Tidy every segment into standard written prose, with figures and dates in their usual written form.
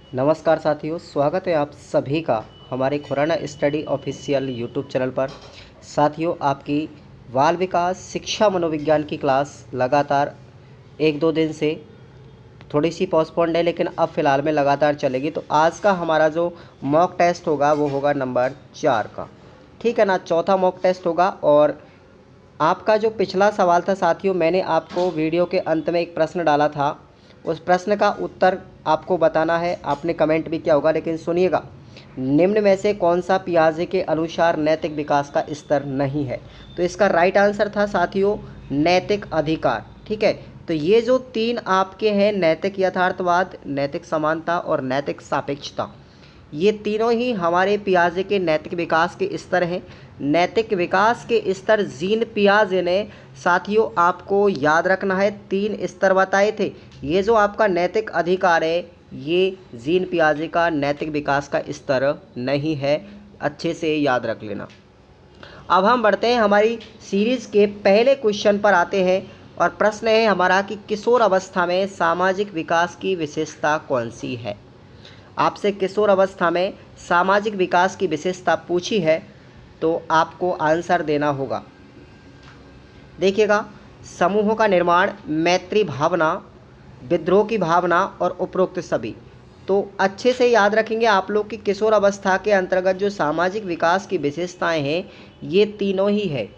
नमस्कार साथियों, स्वागत है आप सभी का हमारे Khurana study official YouTube channel पर। साथियों, आपकी बाल विकास शिक्षा मनोविज्ञान की क्लास लगातार 1-2 दिन से थोड़ी सी पोस्टपोन्ड है, लेकिन अब फ़िलहाल में लगातार चलेगी। तो आज का हमारा जो मॉक टेस्ट होगा वो होगा नंबर 4 का, ठीक है ना। चौथा मॉक टेस्ट होगा। और आपका जो पिछला सवाल था साथियों, मैंने आपको वीडियो के अंत में एक प्रश्न डाला था, उस प्रश्न का उत्तर आपको बताना है। आपने कमेंट भी किया होगा, लेकिन सुनिएगा, निम्न में से कौन सा पियाजे के अनुसार नैतिक विकास का स्तर नहीं है। तो इसका राइट आंसर था साथियों नैतिक अधिकार, ठीक है। तो ये जो तीन आपके हैं, नैतिक यथार्थवाद, नैतिक समानता और नैतिक सापेक्षता, ये तीनों ही हमारे पियाजे के नैतिक विकास के स्तर हैं। नैतिक विकास के स्तर जीन पियाजे ने साथियों आपको याद रखना है, 3 स्तर बताए थे। ये जो आपका नैतिक अधिकार है, ये जीन पियाजे का नैतिक विकास का स्तर नहीं है, अच्छे से याद रख लेना। अब हम बढ़ते हैं हमारी सीरीज़ के पहले क्वेश्चन पर आते हैं। और प्रश्न है हमारा कि किशोर अवस्था में सामाजिक विकास की विशेषता कौन सी है। आपसे किशोर अवस्था में सामाजिक विकास की विशेषता पूछी है, तो आपको आंसर देना होगा। देखिएगा, समूहों का निर्माण, मैत्री भावना, विद्रोह की भावना और उपरोक्त सभी। तो अच्छे से याद रखेंगे आप लोग कि किशोर अवस्था के अंतर्गत जो सामाजिक विकास की विशेषताएं हैं, ये तीनों ही है।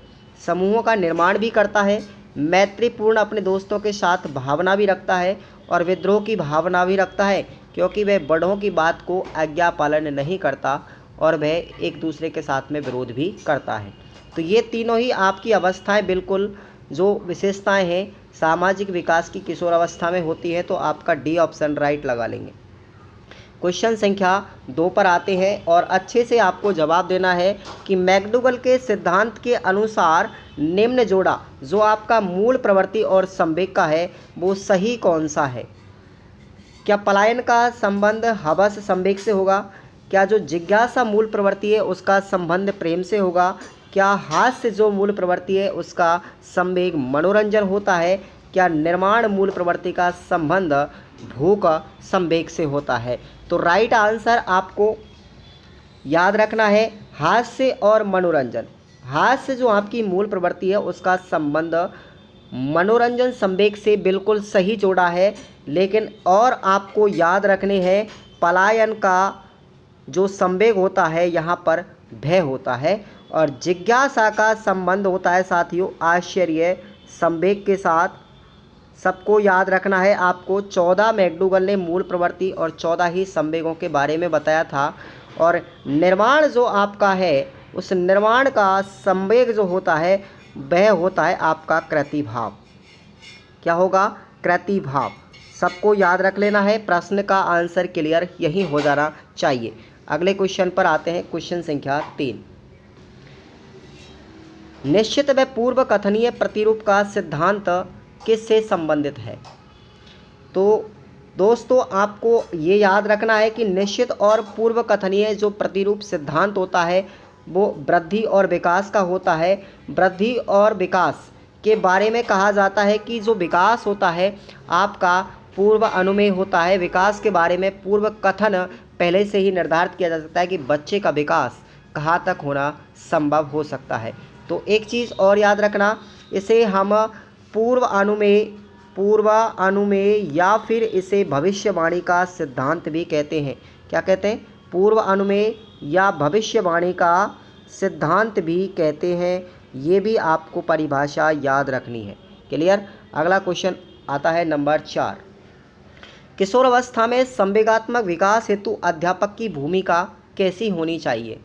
समूहों का निर्माण भी करता है, मैत्रीपूर्ण अपने दोस्तों के साथ भावना भी रखता है, और विद्रोह की भावना भी रखता है, क्योंकि वह बड़ों की बात को आज्ञा पालन नहीं करता और वह एक दूसरे के साथ में विरोध भी करता है। तो ये तीनों ही आपकी अवस्थाएं, बिल्कुल जो विशेषताएं हैं सामाजिक विकास की किशोर अवस्था में होती है। तो आपका डी ऑप्शन राइट लगा लेंगे। क्वेश्चन संख्या 2 पर आते हैं, और अच्छे से आपको जवाब देना है कि मैकडूगल के सिद्धांत के अनुसार निम्न जोड़ा जो आपका मूल प्रवृत्ति और संवेग का है, वो सही कौन सा है। क्या पलायन का संबंध हवस संवेग से होगा? क्या जो जिज्ञासा मूल प्रवृत्ति है उसका संबंध प्रेम से होगा? क्या हास्य जो मूल प्रवृत्ति है उसका संवेग मनोरंजन होता है? क्या निर्माण मूल प्रवृत्ति का संबंध भूख संवेग से होता है? तो राइट आंसर आपको याद रखना है हास्य और मनोरंजन। हास्य जो आपकी मूल प्रवृत्ति है उसका संबंध मनोरंजन संवेग से बिल्कुल सही जोड़ा है। लेकिन और आपको याद रखने हैं, पलायन का जो संवेग होता है यहाँ पर भय होता है, और जिज्ञासा का संबंध होता है साथियों आश्चर्य संवेग के साथ। सबको याद रखना है आपको, 14 मैकडूगल ने मूल प्रवृत्ति और 14 ही संवेगों के बारे में बताया था। और निर्माण जो आपका है, उस निर्माण का संवेग जो होता है वह होता है आपका कृतिभाव। क्या होगा? कृतिभाव। सबको याद रख लेना है, प्रश्न का आंसर क्लियर यही हो जाना चाहिए। अगले क्वेश्चन पर आते हैं, क्वेश्चन संख्या 3। निश्चित व पूर्व कथनीय प्रतिरूप का सिद्धांत किससे संबंधित है। तो दोस्तों आपको ये याद रखना है कि निश्चित और पूर्व कथनीय जो प्रतिरूप सिद्धांत होता है वो वृद्धि और विकास का होता है। वृद्धि और विकास के बारे में कहा जाता है कि जो विकास होता है आपका पूर्व अनुमेय होता है। विकास के बारे में पूर्व कथन पहले से ही निर्धारित किया जा सकता है कि बच्चे का विकास कहाँ तक होना संभव हो सकता है। तो एक चीज़ और याद रखना, इसे हम पूर्व अनुमेय या फिर इसे भविष्यवाणी का सिद्धांत भी कहते हैं। क्या कहते हैं? पूर्व अनुमेय या भविष्यवाणी का सिद्धांत भी कहते हैं। ये भी आपको परिभाषा याद रखनी है। क्लियर? अगला क्वेश्चन आता है नंबर 4। किशोर अवस्था में संवेगात्मक विकास हेतु अध्यापक की भूमिका कैसी होनी चाहिए।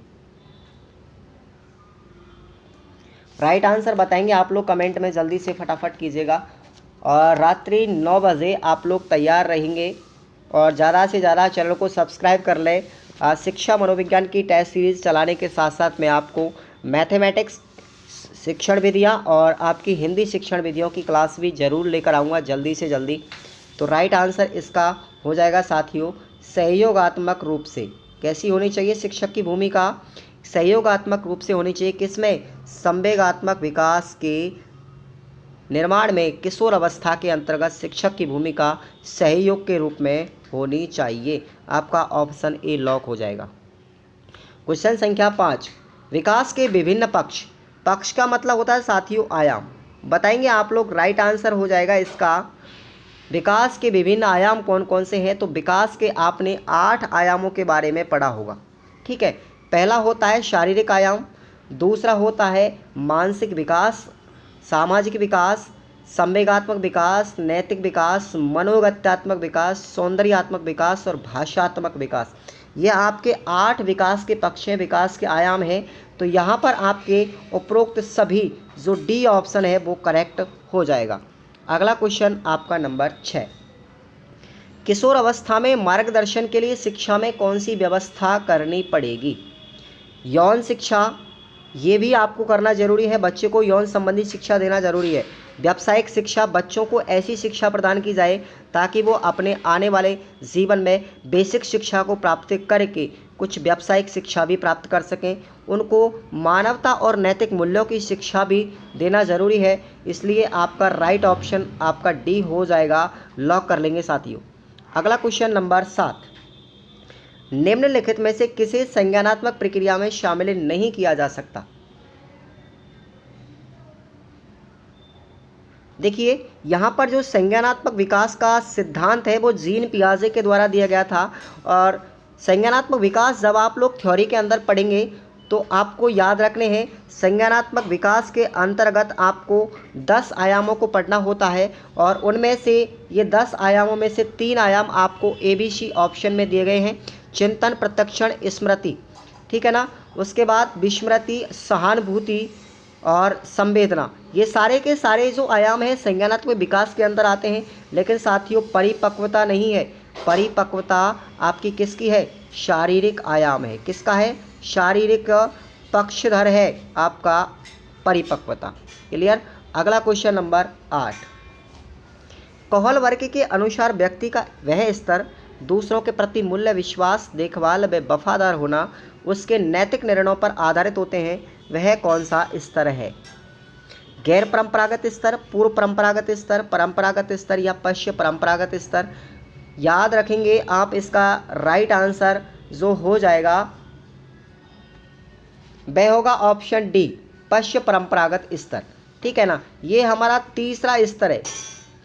राइट आंसर बताएंगे आप लोग, कमेंट में जल्दी से फटाफट कीजिएगा। और रात्रि 9 बजे आप लोग तैयार रहेंगे, और ज़्यादा से ज़्यादा चैनल को सब्सक्राइब कर लें। शिक्षा मनोविज्ञान की टेस्ट सीरीज़ चलाने के साथ साथ मैं आपको मैथमेटिक्स शिक्षण विधियाँ और आपकी हिंदी शिक्षण विधियों की क्लास भी ज़रूर लेकर आऊँगा जल्दी से जल्दी। तो राइट आंसर इसका हो जाएगा साथियों सहयोगात्मक रूप से। कैसी होनी चाहिए शिक्षक की भूमिका? सहयोगात्मक रूप से होनी चाहिए। किसमें? संवेगात्मक विकास के निर्माण में किशोर अवस्था के अंतर्गत शिक्षक की भूमिका सहयोग के रूप में होनी चाहिए। आपका ऑप्शन ए लॉक हो जाएगा। क्वेश्चन संख्या 5, विकास के विभिन्न पक्ष। पक्ष का मतलब होता है साथियों आयाम। बताएंगे आप लोग, राइट आंसर हो जाएगा इसका विकास के विभिन्न आयाम कौन कौन से हैं। तो विकास के आपने 8 आयामों के बारे में पढ़ा होगा, ठीक है। पहला होता है शारीरिक आयाम, दूसरा होता है मानसिक विकास, सामाजिक विकास, संवेगात्मक विकास, नैतिक विकास, मनोगत्यात्मक विकास, सौंदर्यात्मक विकास और भाषात्मक विकास। ये आपके 8 विकास के पक्ष हैं, विकास के आयाम हैं। तो यहाँ पर आपके उपरोक्त सभी जो डी ऑप्शन है वो करेक्ट हो जाएगा। अगला क्वेश्चन आपका नंबर 6, किशोर अवस्था में मार्गदर्शन के लिए शिक्षा में कौन सी व्यवस्था करनी पड़ेगी। यौन शिक्षा, ये भी आपको करना जरूरी है, बच्चे को यौन संबंधी शिक्षा देना जरूरी है। व्यावसायिक शिक्षा, बच्चों को ऐसी शिक्षा प्रदान की जाए ताकि वो अपने आने वाले जीवन में बेसिक शिक्षा को प्राप्त करके कुछ व्यावसायिक शिक्षा भी प्राप्त कर सकें। उनको मानवता और नैतिक मूल्यों की शिक्षा भी देना जरूरी है। इसलिए आपका राइट ऑप्शन आपका डी हो जाएगा, लॉक कर लेंगे साथियों। अगला क्वेश्चन नंबर 7, निम्नलिखित में से किसे संज्ञानात्मक प्रक्रिया में शामिल नहीं किया जा सकता। देखिए यहाँ पर जो संज्ञानात्मक विकास का सिद्धांत है वो जीन पियाजे के द्वारा दिया गया था। और संज्ञानात्मक विकास जब आप लोग थ्योरी के अंदर पढ़ेंगे तो आपको याद रखने हैं, संज्ञानात्मक विकास के अंतर्गत आपको 10 आयामों को पढ़ना होता है। और उनमें से ये 10 आयामों में से 3 आयाम आपको ABC ऑप्शन में दिए गए हैं, चिंतन, प्रत्यक्षण, स्मृति, ठीक है ना। उसके बाद विस्मृति, सहानुभूति और संवेदना। ये सारे के सारे जो आयाम हैं संज्ञानात्मक विकास के अंदर आते हैं। लेकिन साथियों परिपक्वता नहीं है, परिपक्वता आपकी किसकी है, शारीरिक आयाम है। किसका है, शारीरिक पक्षधर है आपका परिपक्वता। क्लियर। अगला क्वेश्चन नंबर 8, कोहल वर्ग के अनुसार व्यक्ति का वह स्तर दूसरों के प्रति मूल्य, विश्वास, देखभाल व वफादार होना उसके नैतिक निर्णयों पर आधारित होते हैं, वह कौन सा स्तर है। गैर परंपरागत स्तर, पूर्व परंपरागत स्तर, परंपरागत स्तर या पश्य परंपरागत स्तर। याद रखेंगे आप, इसका राइट आंसर जो हो जाएगा वह होगा ऑप्शन डी, पश्य परंपरागत स्तर, ठीक है ना। ये हमारा तीसरा स्तर है।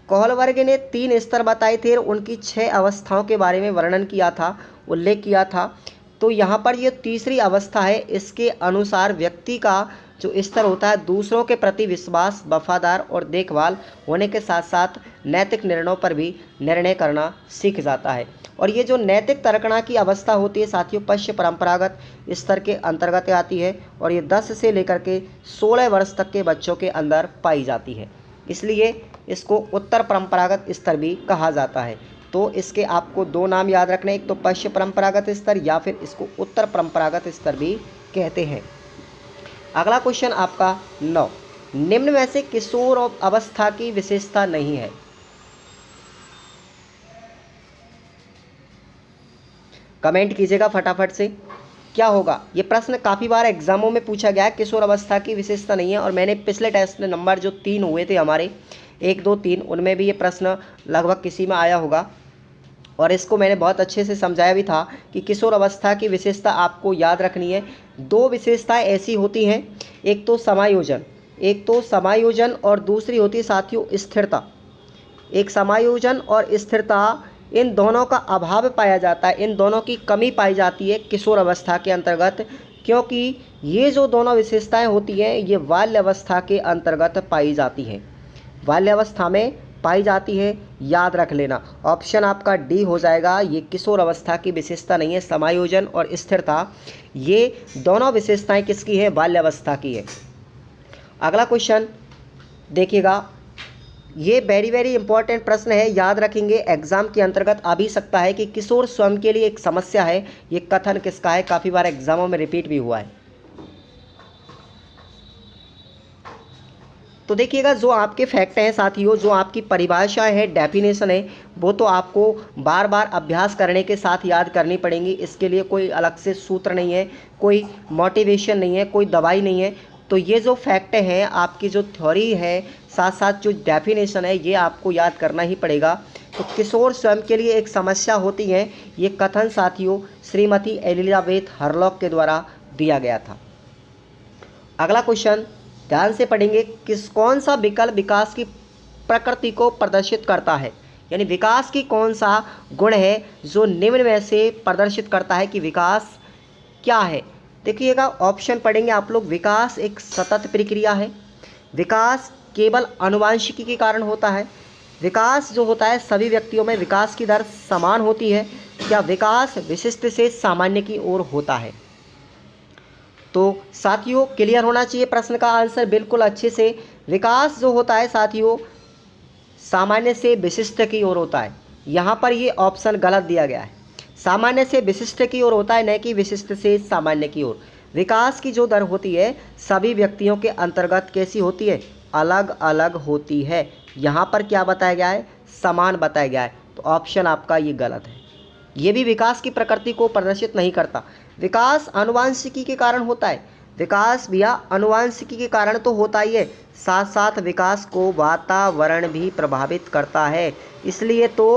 कोहल वर्ग ने 3 स्तर बताए थे, उनकी 6 अवस्थाओं के बारे में वर्णन किया था, उल्लेख किया था। तो यहाँ पर ये तीसरी अवस्था है। इसके अनुसार व्यक्ति का जो स्तर होता है दूसरों के प्रति विश्वास, वफादार और देखभाल होने के साथ साथ नैतिक निर्णयों पर भी निर्णय करना सीख जाता है। और ये जो नैतिक तर्कणा की अवस्था होती है साथियों, पश्य परंपरागत स्तर के अंतर्गत आती है। और ये 10 से लेकर के 16 वर्ष तक के बच्चों के अंदर पाई जाती है, इसलिए इसको उत्तर परंपरागत स्तर भी कहा जाता है। तो इसके आपको 2 नाम याद रखने, एक तो पश्य परंपरागत स्तर या फिर इसको उत्तर परंपरागत स्तर भी कहते हैं। अगला क्वेश्चन आपका 9, निम्न में से किशोर अवस्था की विशेषता नहीं है। कमेंट कीजिएगा फटाफट से, क्या होगा। ये प्रश्न काफ़ी बार एग्जामों में पूछा गया है, किशोर अवस्था की विशेषता नहीं है। और मैंने पिछले टेस्ट में नंबर जो 3 हुए थे हमारे 1, 2, 3, उनमें भी ये प्रश्न लगभग किसी में आया होगा। और इसको मैंने बहुत अच्छे से समझाया भी था कि किशोर अवस्था की विशेषता आपको याद रखनी है। 2 विशेषताएं ऐसी होती हैं, एक तो समायोजन और दूसरी होती है साथियों स्थिरता। एक समायोजन और स्थिरता, इन दोनों का अभाव पाया जाता है, इन दोनों की कमी पाई जाती है किशोर अवस्था के अंतर्गत, क्योंकि ये जो दोनों विशेषताएं होती हैं ये बाल्यावस्था के अंतर्गत पाई जाती हैं, बाल्यावस्था में पाई जाती है। याद रख लेना, ऑप्शन आपका डी हो जाएगा। ये किशोर अवस्था की विशेषता नहीं है, समायोजन और स्थिरता ये दोनों विशेषताएं किसकी है, बाल्यावस्था की है। अगला क्वेश्चन देखिएगा, ये वेरी इंपॉर्टेंट प्रश्न है, याद रखेंगे, एग्जाम के अंतर्गत आ भी सकता है कि किशोर स्वयं के लिए एक समस्या है। ये कथन किसका है, काफ़ी बार एग्जामों में रिपीट भी हुआ है। तो देखिएगा, जो आपके फैक्ट हैं साथियों, जो आपकी परिभाषाएं हैं, डेफिनेशन है, वो तो आपको बार बार अभ्यास करने के साथ याद करनी पड़ेंगी। इसके लिए कोई अलग से सूत्र नहीं है, कोई मोटिवेशन नहीं है, कोई दवाई नहीं है। तो ये जो फैक्ट हैं, आपकी जो थ्योरी है, साथ साथ जो डेफिनेशन है, ये आपको याद करना ही पड़ेगा। तो किशोर स्वयं के लिए एक समस्या होती है, ये कथन साथियों श्रीमती एलिजाबेथ हरलॉक के द्वारा दिया गया था। अगला क्वेश्चन ध्यान से पढ़ेंगे, कौन सा विकल्प विकास की प्रकृति को प्रदर्शित करता है, यानी विकास की कौन सा गुण है जो निम्न में से प्रदर्शित करता है कि विकास क्या है। देखिएगा, ऑप्शन पढ़ेंगे आप लोग। विकास एक सतत प्रक्रिया है, विकास केवल आनुवंशिकी के कारण होता है, विकास जो होता है सभी व्यक्तियों में विकास की दर समान होती है, या विकास विशिष्ट से सामान्य की ओर होता है। तो साथियों क्लियर होना चाहिए प्रश्न का आंसर बिल्कुल अच्छे से। विकास जो होता है साथियों सामान्य से विशिष्ट की ओर होता है। यहाँ पर ये ऑप्शन गलत दिया गया है, सामान्य से विशिष्ट की ओर होता है, न कि विशिष्ट से सामान्य की ओर। विकास की जो दर होती है सभी व्यक्तियों के अंतर्गत कैसी होती है, अलग अलग होती है। यहाँ पर क्या बताया गया है, समान बताया गया है। तो ऑप्शन आपका ये गलत है, ये भी विकास की प्रकृति को प्रदर्शित नहीं करता। विकास आनुवंशिकी के कारण होता है, विकास भैया आनुवंशिकी के कारण तो होता ही है, साथ साथ विकास को वातावरण भी प्रभावित करता है। इसलिए तो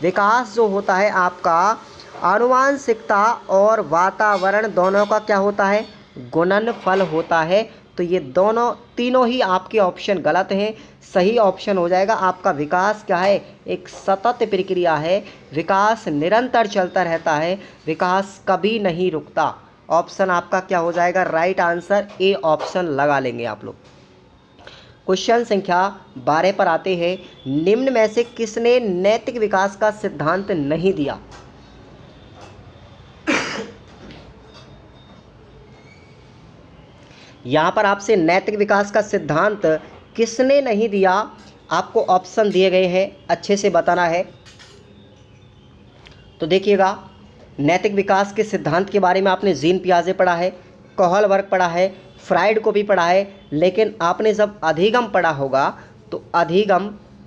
विकास जो होता है आपका आनुवंशिकता और वातावरण दोनों का क्या होता है, गुणनफल होता है। तो ये दोनों तीनों ही आपके ऑप्शन गलत हैं। सही ऑप्शन हो जाएगा आपका विकास क्या है, एक सतत प्रक्रिया है, विकास निरंतर चलता रहता है, विकास कभी नहीं रुकता। ऑप्शन आपका क्या हो जाएगा, राइट आंसर ए ऑप्शन लगा लेंगे आप लोग। क्वेश्चन संख्या 12 पर आते हैं, निम्न में से किसने नैतिक विकास का सिद्धांत नहीं दिया। यहाँ पर आपसे नैतिक विकास का सिद्धांत किसने नहीं दिया, आपको ऑप्शन दिए गए हैं, अच्छे से बताना है। तो देखिएगा, नैतिक विकास के सिद्धांत के बारे में आपने जीन पियाजे पढ़ा है, कोहलबर्ग पढ़ा है, फ्राइड को भी पढ़ा है, लेकिन आपने जब अधिगम पढ़ा होगा तो अधिगम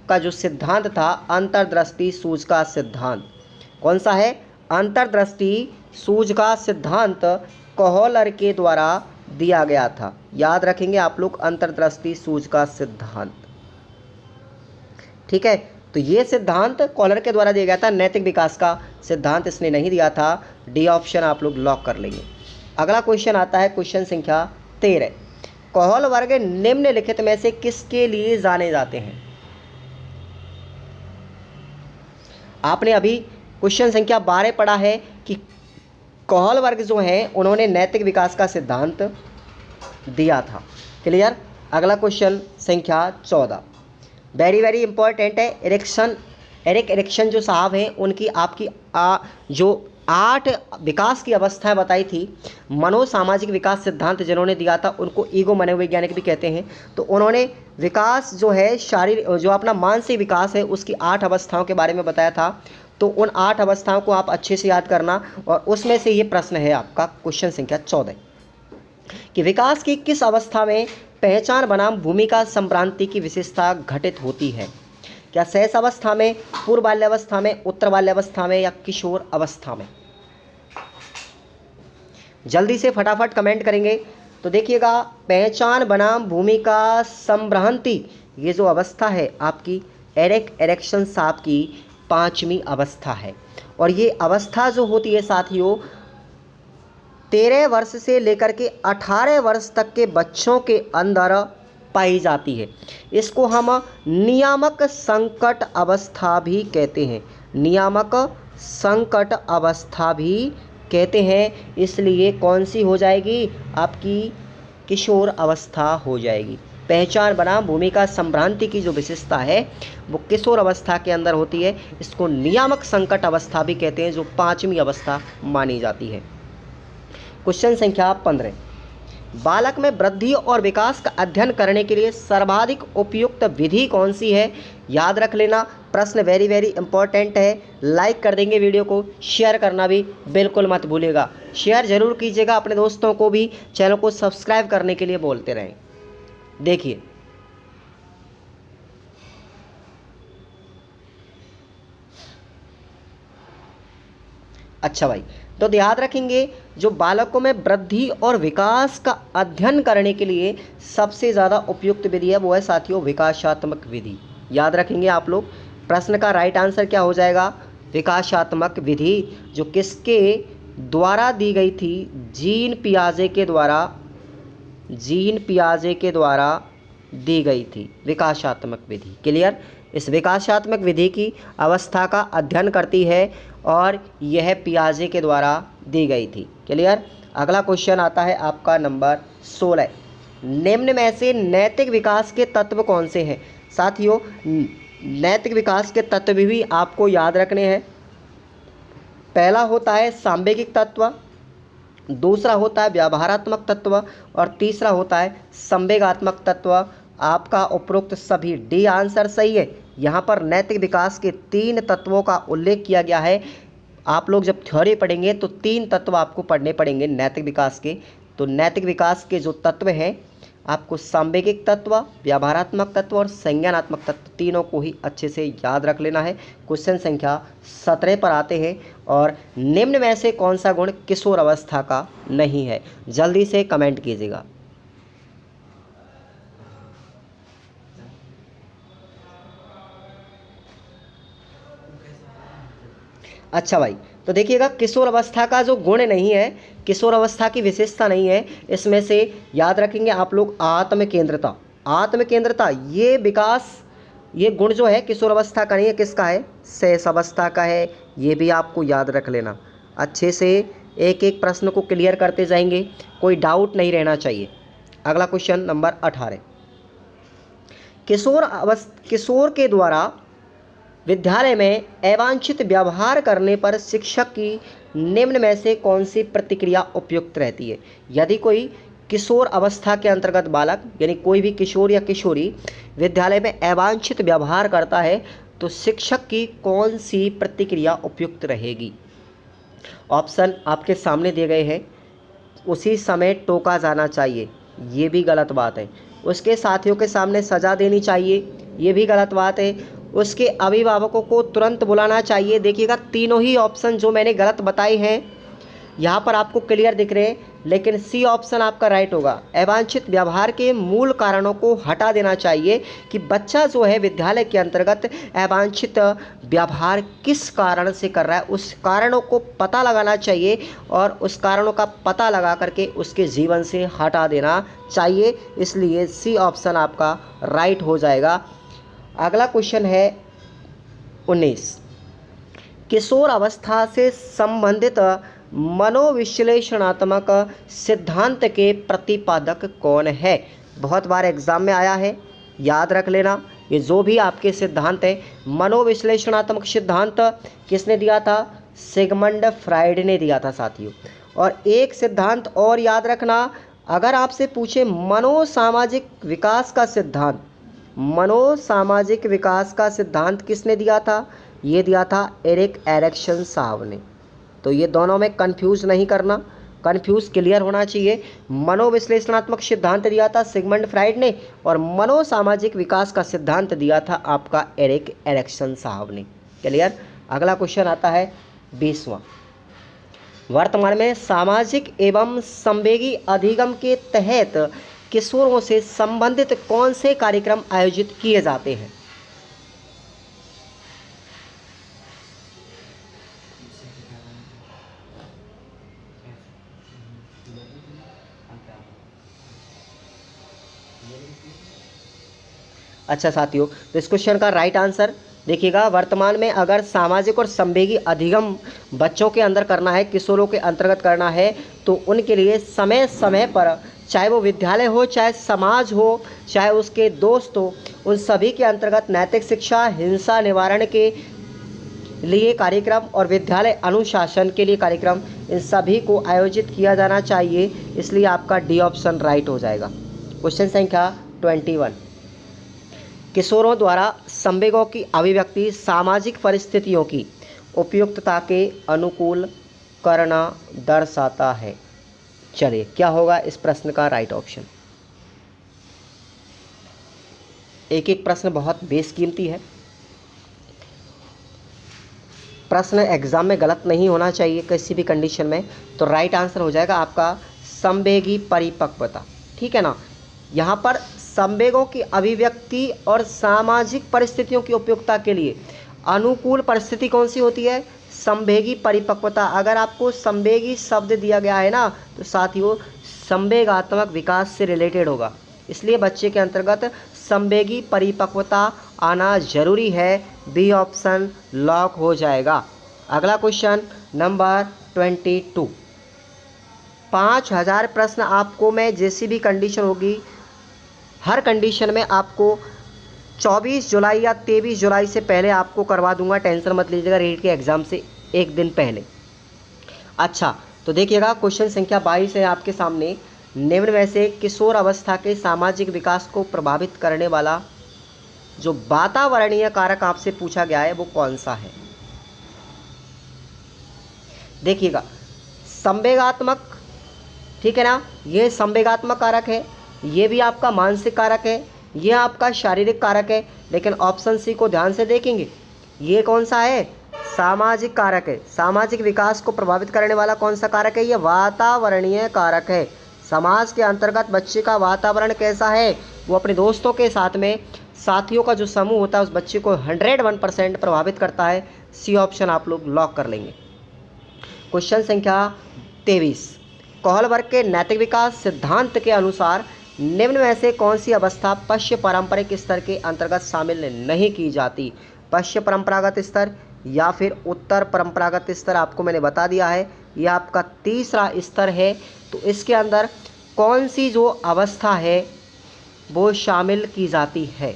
का जो सिद्धांत था अंतर्दृष्टि सूझ का सिद्धांत, कौन सा है, अंतर्दृष्टि सूझ का सिद्धांत कोहलर के द्वारा दिया गया था। याद रखेंगे आप लोग, अंतर्दृष्टि सूझ का सिद्धांत, ठीक है। तो ये सिद्धांत कोहलर के द्वारा दिया गया था, नैतिक विकास का सिद्धांत इसने नहीं दिया था। डी ऑप्शन आप लोग लॉक कर लेंगे। अगला क्वेश्चन आता है क्वेश्चन संख्या 13, कोहलबर्ग निम्नलिखित में से किसके लिए जाने जाते हैं। आपने अभी क्वेश्चन संख्या 12 पढ़ा है कि कोहलबर्ग जो हैं उन्होंने नैतिक विकास का सिद्धांत दिया था, क्लियर। अगला क्वेश्चन संख्या 14 वेरी वेरी इंपॉर्टेंट है। एरिक एरिक्सन जो साहब हैं उनकी आपकी जो 8 विकास की अवस्थाएं बताई थी, मनोसामाजिक विकास सिद्धांत जिन्होंने दिया था उनको ईगो मनोवैज्ञानिक भी कहते हैं। तो उन्होंने विकास जो है शारीरिक जो अपना मानसिक विकास है उसकी 8 अवस्थाओं के बारे में बताया था। तो उन 8 अवस्थाओं को आप अच्छे से याद करना, और उसमें से ये प्रश्न है आपका क्वेश्चन संख्या 14 कि विकास की किस अवस्था में पहचान बनाम भूमिका संभ्रांति की विशेषता घटित होती है। क्या शैश अवस्था में, पूर्व बाल्यावस्था में, उत्तर बाल्यावस्था में, या किशोर अवस्था में। जल्दी से फटाफट कमेंट करेंगे। तो देखिएगा, पहचान बनाम भूमिका संभ्रांति ये जो अवस्था है आपकी एरिक एरिक्सन साहब की 5वीं अवस्था है, और ये अवस्था जो होती है साथियों 13 वर्ष से लेकर के 18 वर्ष तक के बच्चों के अंदर पाई जाती है। इसको हम नियामक संकट अवस्था भी कहते हैं, नियामक संकट अवस्था भी कहते हैं। इसलिए कौन सी हो जाएगी आपकी, किशोर अवस्था हो जाएगी। पहचान बनाम भूमिका संभ्रांति की जो विशेषता है वो किशोर अवस्था के अंदर होती है। इसको नियामक संकट अवस्था भी कहते हैं, जो 5वीं अवस्था मानी जाती है। क्वेश्चन संख्या 15, बालक में वृद्धि और विकास का अध्ययन करने के लिए सर्वाधिक उपयुक्त विधि कौन सी है। याद रख लेना, प्रश्न वेरी वेरी इंपॉर्टेंट है। लाइक कर देंगे वीडियो को, शेयर करना भी बिल्कुल मत भूलिएगा। शेयर जरूर कीजिएगा अपने दोस्तों को भी, चैनल को सब्सक्राइब करने के लिए बोलते रहें। देखिए, अच्छा भाई, तो याद रखेंगे जो बालकों में वृद्धि और विकास का अध्ययन करने के लिए सबसे ज़्यादा उपयुक्त विधि है वो है साथियों विकासात्मक विधि। याद रखेंगे आप लोग। प्रश्न का राइट आंसर क्या हो जाएगा? विकासात्मक विधि, जो किसके द्वारा दी गई थी? जीन पियाजे के द्वारा, जीन पियाजे के द्वारा दी गई थी विकासात्मक विधि। क्लियर? इस विकासात्मक विधि की अवस्था का अध्ययन करती है और यह पियाजे के द्वारा दी गई थी। क्लियर? अगला क्वेश्चन आता है आपका नंबर 16। निम्न में से नैतिक विकास के तत्व कौन से हैं? साथियों नैतिक विकास के तत्व भी आपको याद रखने हैं। पहला होता है सांवेगिक तत्व, दूसरा होता है व्यवहारात्मक तत्व और तीसरा होता है संवेगात्मक तत्व। आपका उपरोक्त सभी डी आंसर सही है। यहाँ पर नैतिक विकास के 3 तत्वों का उल्लेख किया गया है। आप लोग जब थ्योरी पढ़ेंगे तो 3 तत्व आपको पढ़ने पड़ेंगे नैतिक विकास के। तो नैतिक विकास के जो तत्व हैं आपको सांवेगिक तत्व, व्यवहारात्मक तत्व और संज्ञानात्मक तत्व, तीनों को ही अच्छे से याद रख लेना है। क्वेश्चन संख्या 17 पर आते हैं। और निम्न में से कौन सा गुण किशोर अवस्था का नहीं है? जल्दी से कमेंट कीजिएगा। अच्छा भाई, तो देखिएगा किशोर अवस्था का जो गुण नहीं है, किशोर अवस्था की विशेषता नहीं है, इसमें से याद रखेंगे आप लोग आत्म केंद्रता। आत्म केंद्रता ये विकास, ये गुण जो है किशोर अवस्था का नहीं है, किसका है? शैशव अवस्था का है। ये भी आपको याद रख लेना। अच्छे से एक एक प्रश्न को क्लियर करते जाएंगे, कोई डाउट नहीं रहना चाहिए। अगला क्वेश्चन नंबर 18। किशोर के द्वारा विद्यालय में अवांछित व्यवहार करने पर शिक्षक की निम्न में से कौन सी प्रतिक्रिया उपयुक्त रहती है? यदि कोई किशोर अवस्था के अंतर्गत बालक यानी कोई भी किशोर या किशोरी विद्यालय में अवांछित व्यवहार करता है तो शिक्षक की कौन सी प्रतिक्रिया उपयुक्त रहेगी? ऑप्शन आपके सामने दिए गए हैं। उसी समय टोका जाना चाहिए, ये भी गलत बात है। उसके साथियों के सामने सज़ा देनी चाहिए, ये भी गलत बात है। उसके अभिभावकों को तुरंत बुलाना चाहिए। देखिएगा तीनों ही ऑप्शन जो मैंने गलत बताए हैं यहाँ पर आपको क्लियर दिख रहे हैं, लेकिन सी ऑप्शन आपका राइट होगा। अवांछित व्यवहार के मूल कारणों को हटा देना चाहिए कि बच्चा जो है विद्यालय के अंतर्गत अवांछित व्यवहार किस कारण से कर रहा है, उस कारणों को पता लगाना चाहिए और उस कारणों का पता लगा करके उसके जीवन से हटा देना चाहिए। इसलिए सी ऑप्शन आपका राइट हो जाएगा। अगला क्वेश्चन है 19। किशोर अवस्था से संबंधित मनोविश्लेषणात्मक सिद्धांत के प्रतिपादक कौन है? बहुत बार एग्जाम में आया है, याद रख लेना। ये जो भी आपके सिद्धांत है, मनोविश्लेषणात्मक सिद्धांत किसने दिया था? सिगमंड फ्राइड ने दिया था साथियों। और एक सिद्धांत और याद रखना, अगर आपसे पूछे मनोसामाजिक विकास का सिद्धांत, मनोसामाजिक विकास का सिद्धांत किसने दिया था? ये दिया था एरिक एरिक्सन साहब ने। तो ये दोनों में कंफ्यूज नहीं करना, कंफ्यूज क्लियर होना चाहिए। मनोविश्लेषणात्मक सिद्धांत दिया था सिगमंड फ्राइड ने और मनोसामाजिक विकास का सिद्धांत दिया था आपका एरिक एरिक्सन साहब ने। क्लियर? अगला क्वेश्चन आता है 20वां। वर्तमान में सामाजिक एवं संवेगी अधिगम के तहत किशोरों से संबंधित कौन से कार्यक्रम आयोजित किए जाते हैं? अच्छा साथियों, तो इस क्वेश्चन का राइट आंसर देखिएगा, वर्तमान में अगर सामाजिक और संवेगी अधिगम बच्चों के अंदर करना है, किशोरों के अंतर्गत करना है, तो उनके लिए समय समय पर, चाहे वो विद्यालय हो, चाहे समाज हो, चाहे उसके दोस्त हो, उन सभी के अंतर्गत नैतिक शिक्षा, हिंसा निवारण के लिए कार्यक्रम और विद्यालय अनुशासन के लिए कार्यक्रम, इन सभी को आयोजित किया जाना चाहिए। इसलिए आपका डी ऑप्शन राइट हो जाएगा। क्वेश्चन संख्या 21। किशोरों द्वारा संवेगों की अभिव्यक्ति सामाजिक परिस्थितियों की उपयुक्तता के अनुकूल करना दर्शाता है। चलिए, क्या होगा इस प्रश्न का राइट ऑप्शन? एक एक प्रश्न बहुत बेशकीमती है। प्रश्न एग्जाम में गलत नहीं होना चाहिए किसी भी कंडीशन में। तो राइट आंसर हो जाएगा आपका संवेगी परिपक्वता। ठीक है ना। यहाँ पर संवेगों की अभिव्यक्ति और सामाजिक परिस्थितियों की उपयुक्तता के लिए अनुकूल परिस्थिति कौन सी होती है? संवेगी परिपक्वता। अगर आपको संवेगी शब्द दिया गया है ना, तो साथियों संवेगात्मक विकास से रिलेटेड होगा, इसलिए बच्चे के अंतर्गत संवेगी परिपक्वता आना जरूरी है। बी ऑप्शन लॉक हो जाएगा। अगला क्वेश्चन नंबर 22। 5000 प्रश्न आपको मैं जैसी भी कंडीशन होगी, हर कंडीशन में आपको 24 जुलाई या 23 जुलाई से पहले आपको करवा दूंगा। टेंशन मत लीजिएगा, रीट के एग्ज़ाम से एक दिन पहले। अच्छा, तो देखिएगा क्वेश्चन संख्या 22 है आपके सामने। निम्न में से किशोर अवस्था के सामाजिक विकास को प्रभावित करने वाला जो वातावरणीय कारक आपसे पूछा गया है वो कौन सा है? देखिएगा, संवेगात्मक, ठीक है ना, ये संवेगात्मक कारक है, ये भी आपका मानसिक कारक है, ये आपका शारीरिक कारक है। लेकिन ऑप्शन सी को ध्यान से देखेंगे, ये कौन सा है? सामाजिक कारक है। सामाजिक विकास को प्रभावित करने वाला कौन सा कारक है? ये वातावरणीय कारक है। समाज के अंतर्गत बच्चे का वातावरण कैसा है, वो अपने दोस्तों के साथ में साथियों का जो समूह होता है उस बच्चे को 101% प्रभावित करता है। सी ऑप्शन आप लोग लॉक कर लेंगे। क्वेश्चन संख्या 23। कोहलबर्ग के नैतिक विकास सिद्धांत के अनुसार निम्न में से कौन सी अवस्था पश्चिम पारंपरिक स्तर के अंतर्गत शामिल नहीं की जाती? पश्चिम परंपरागत स्तर या फिर उत्तर परंपरागत स्तर आपको मैंने बता दिया है, यह आपका तीसरा स्तर है। तो इसके अंदर कौन सी जो अवस्था है वो शामिल की जाती है?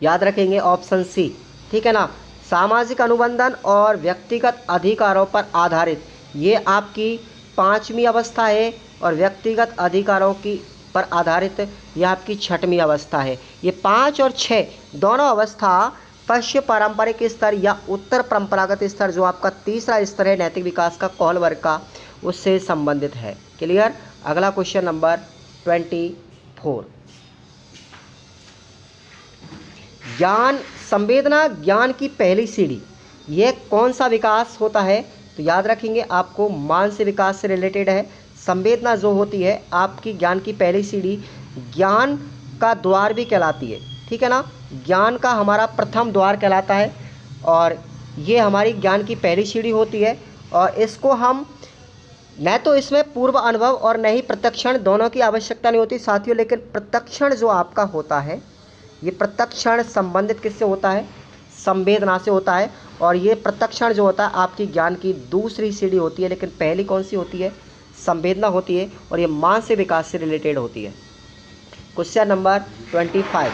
याद रखेंगे ऑप्शन सी, ठीक है ना। सामाजिक अनुबंधन और व्यक्तिगत अधिकारों पर आधारित ये आपकी 5वीं अवस्था है, और व्यक्तिगत अधिकारों की पर आधारित यह आपकी 6वीं अवस्था है। ये 5 और 6 दोनों अवस्था पश्चिम पारंपरिक स्तर या उत्तर परंपरागत स्तर जो आपका तीसरा स्तर है नैतिक विकास का कोहलबर्ग का, उससे संबंधित है। क्लियर। अगला क्वेश्चन नंबर 24। ज्ञान संवेदना ज्ञान की पहली सीढ़ी, ये कौन सा विकास होता है? तो याद रखेंगे आपको मानसिक विकास से रिलेटेड है। संवेदना जो होती है आपकी ज्ञान की पहली सीढ़ी, ज्ञान का द्वार भी कहलाती है, ठीक है ना। ज्ञान का हमारा प्रथम द्वार कहलाता है, और ये हमारी ज्ञान की पहली सीढ़ी होती है। और इसको हम न तो इसमें पूर्व अनुभव और न ही प्रत्यक्षण दोनों की आवश्यकता नहीं होती साथियों, लेकिन प्रत्यक्षण जो आपका होता है, ये प्रत्यक्षण संबंधित किससे होता है? संवेदना से होता है। और ये प्रत्यक्षण जो होता है आपकी ज्ञान की दूसरी सीढ़ी होती है, लेकिन पहली कौन सी होती है? संवेदना होती है, और ये मानसिक विकास से रिलेटेड होती है। Question number 25।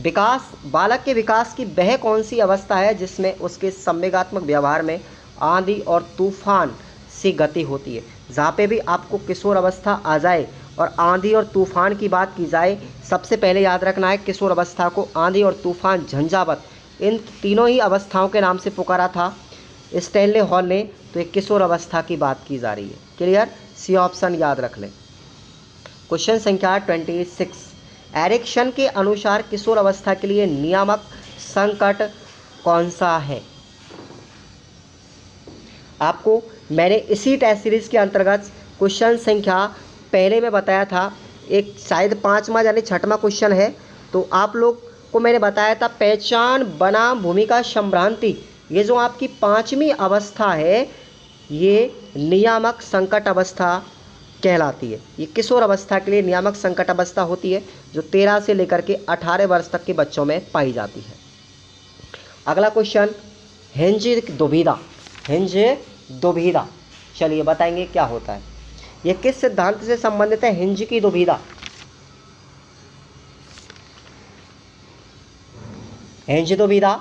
विकास, बालक के विकास की वह कौन सी अवस्था है जिसमें उसके संवेगात्मक व्यवहार में आंधी और तूफान से गति होती है? जहाँ पे भी आपको किशोर अवस्था आ जाए और आंधी और तूफान की बात की जाए, सबसे पहले याद रखना है किशोर अवस्था को आंधी और तूफान, झंझावत, इन तीनों ही अवस्थाओं के नाम से पुकारा था स्टैनले हॉल ने। तो एक किशोर अवस्था की बात की जा रही है। क्लियर। सी ऑप्शन याद रख लें। क्वेश्चन संख्या 26। एरिक्सन के अनुसार किशोर अवस्था के लिए नियामक संकट कौन सा है? आपको मैंने इसी टेस्ट सीरीज के अंतर्गत क्वेश्चन संख्या पहले में बताया था, एक शायद 5वां यानी 6वां क्वेश्चन है। तो आप लोग को मैंने बताया था पहचान बनाम भूमिका संभ्रांति, ये जो आपकी 5वीं अवस्था है ये नियामक संकट अवस्था कहलाती है। ये किशोर अवस्था के लिए नियामक संकट अवस्था होती है, जो 13 से लेकर के 18 वर्ष तक के बच्चों में पाई जाती है। अगला क्वेश्चन, हिंज दुविधा। हिंज दुविधा, चलिए बताएंगे क्या होता है। ये किस सिद्धांत से संबंधित है? हिंज की दुविधा। हिंज दुविधा,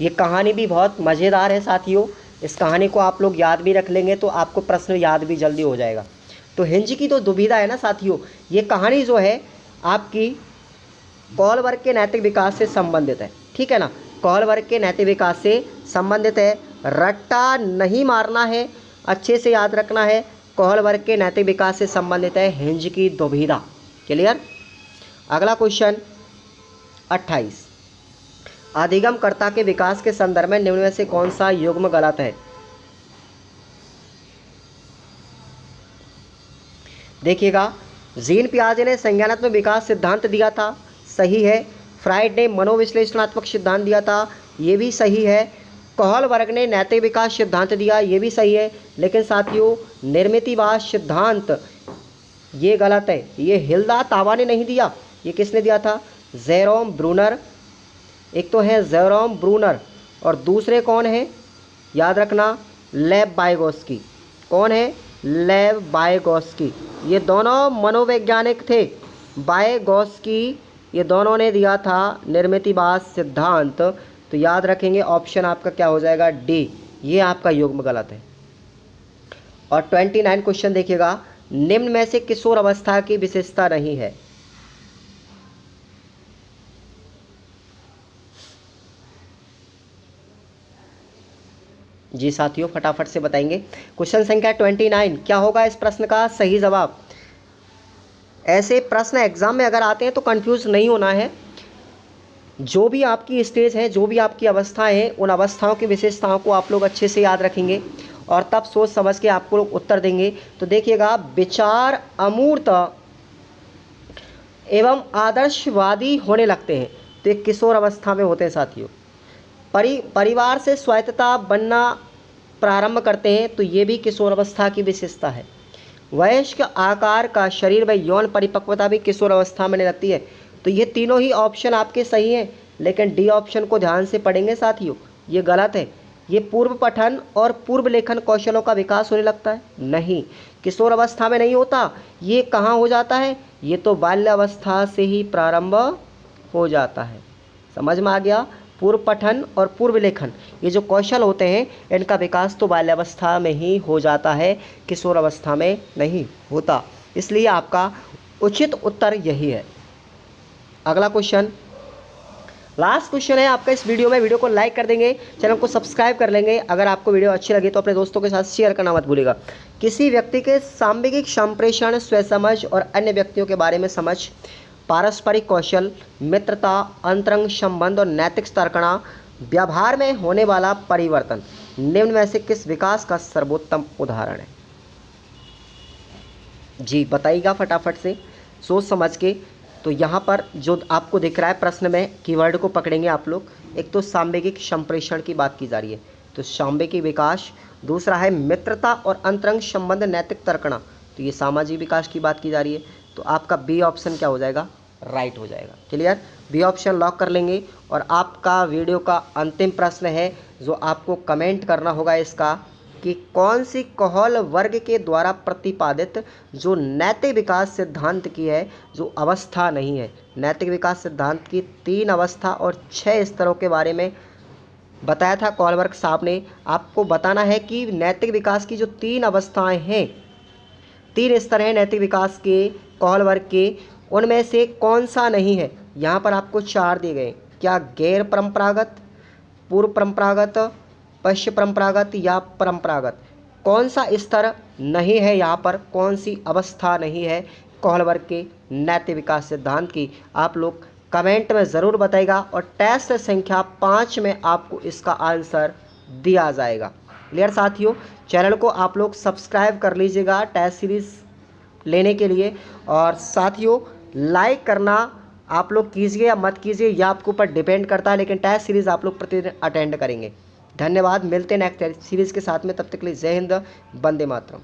ये कहानी भी बहुत मज़ेदार है साथियों। इस कहानी को आप लोग याद भी रख लेंगे तो आपको प्रश्न याद भी जल्दी हो जाएगा। तो हिंज की तो दुविधा है ना साथियों, ये कहानी जो है आपकी कोहलबर्ग के नैतिक विकास से संबंधित है, ठीक है ना। कोहलबर्ग के नैतिक विकास से संबंधित है। रट्टा नहीं मारना है, अच्छे से याद रखना है। कोहलबर्ग के नैतिक विकास से संबंधित है हिंज की दुविधा। क्लियर। अगला क्वेश्चन 28। अधिगमकर्ता के विकास के संदर्भ में निम्न में से कौन सा युग्म गलत है? देखिएगा, जीन पियाजे ने संज्ञानात्मक विकास सिद्धांत दिया था, सही है। फ्राइड ने मनोविश्लेषणात्मक सिद्धांत दिया था, ये भी सही है। कहलवर्ग ने नैतिक विकास सिद्धांत दिया, ये भी सही है। लेकिन साथियों, निर्मितिवाद सिद्धांत ये गलत है, ये हिल्दा तावा ने नहीं दिया। ये किसने दिया था? Jerome Bruner. एक तो है जेरोम ब्रूनर और दूसरे कौन है? याद रखना, लेव वाइगोस्की। कौन है? लेव वाइगोस्की। ये दोनों मनोवैज्ञानिक थे। वाइगोस्की, ये दोनों ने दिया था निर्मितिवाद सिद्धांत। तो याद रखेंगे ऑप्शन आपका क्या हो जाएगा? डी। ये आपका युग्म गलत है। और 29 क्वेश्चन देखिएगा, निम्न में से किशोर अवस्था की विशेषता नहीं है? जी साथियों, फटाफट से बताएंगे। क्वेश्चन संख्या 29, क्या होगा इस प्रश्न का सही जवाब? ऐसे प्रश्न एग्जाम में अगर आते हैं तो कंफ्यूज नहीं होना है। जो भी आपकी स्टेज है, जो भी आपकी अवस्थाएं हैं, उन अवस्थाओं की विशेषताओं को आप लोग अच्छे से याद रखेंगे और तब सोच समझ के आपको लोग उत्तर देंगे। तो देखिएगा, विचार अमूर्त एवं आदर्शवादी होने लगते हैं, तो एक किशोर अवस्था में होते हैं साथियों। परिवार से स्वायत्तता बनना प्रारंभ करते हैं, तो ये भी किशोर अवस्था की विशेषता है। वयस्क आकार का शरीर व यौन परिपक्वता भी किशोर अवस्था में लगती है। तो ये तीनों ही ऑप्शन आपके सही हैं, लेकिन डी ऑप्शन को ध्यान से पढ़ेंगे साथियों, ये गलत है। ये पूर्व पठन और पूर्व लेखन कौशलों का विकास होने लगता है, नहीं, किशोर अवस्था में नहीं होता। ये कहाँ हो जाता है? ये तो बाल्यावस्था से ही प्रारंभ हो जाता है। समझ में आ गया? पूर्व पठन और पूर्व लेखन, ये जो कौशल होते हैं, इनका विकास तो बाल्यावस्था में ही हो जाता है, किशोर अवस्था में नहीं होता। इसलिए आपका उचित उत्तर यही है। अगला क्वेश्चन, लास्ट क्वेश्चन है आपका इस वीडियो में। वीडियो को लाइक कर देंगे, चैनल को सब्सक्राइब कर लेंगे। अगर आपको वीडियो अच्छी लगी तो अपने दोस्तों के साथ शेयर करना मत भूलिएगा। किसी व्यक्ति के सांवेगिक संप्रेषण, स्वसमझ और अन्य व्यक्तियों के बारे में समझ, पारस्परिक कौशल, मित्रता, अंतरंग संबंध और नैतिक तर्कणा, व्यवहार में होने वाला परिवर्तन निम्न में से किस विकास का सर्वोत्तम उदाहरण है? जी बताइएगा फटाफट से सोच समझ के। तो यहाँ पर जो आपको दिख रहा है प्रश्न में, कीवर्ड को पकड़ेंगे आप लोग। एक तो सांवेगिक संप्रेषण की बात की जा रही है, तो सांवेगिक विकास। दूसरा है मित्रता और अंतरंग संबंध, नैतिक तर्कणा, तो ये सामाजिक विकास की बात की जा रही है। तो आपका बी ऑप्शन क्या हो जाएगा? राइट हो जाएगा। क्लियर? बी ऑप्शन लॉक कर लेंगे। और आपका वीडियो का अंतिम प्रश्न है जो आपको कमेंट करना होगा इसका, कि कौन सी कहल वर्ग के द्वारा प्रतिपादित जो नैतिक विकास सिद्धांत की है जो अवस्था नहीं है। नैतिक विकास सिद्धांत की 3 अवस्था और 6 स्तरों के बारे में बताया था कहलवर्ग साहब ने। आपको बताना है कि नैतिक विकास की जो 3 अवस्थाएं हैं, 3 स्तर हैं नैतिक विकास के कहलवर्ग के, उनमें से कौन सा नहीं है। यहाँ पर आपको 4 दिए गए, क्या गैर परंपरागत, पूर्व परंपरागत, पश्चिम परंपरागत या परंपरागत। कौन सा स्तर नहीं है यहाँ पर, कौन सी अवस्था नहीं है कहलवर्ग के नैतिक विकास सिद्धांत की, आप लोग कमेंट में ज़रूर बताइएगा। और टेस्ट संख्या 5 में आपको इसका आंसर दिया जाएगा। क्लियर साथियों? चैनल को आप लोग सब्सक्राइब कर लीजिएगा टेस्ट सीरीज़ लेने के लिए। और साथियों, लाइक करना आप लोग कीजिए या मत कीजिए, यह आपके ऊपर डिपेंड करता है, लेकिन टेस्ट सीरीज़ आप लोग प्रतिदिन अटेंड करेंगे। धन्यवाद। मिलते हैं नेक्स्ट सीरीज़ के साथ में, तब तक के लिए जय हिंद, वंदे मातरम।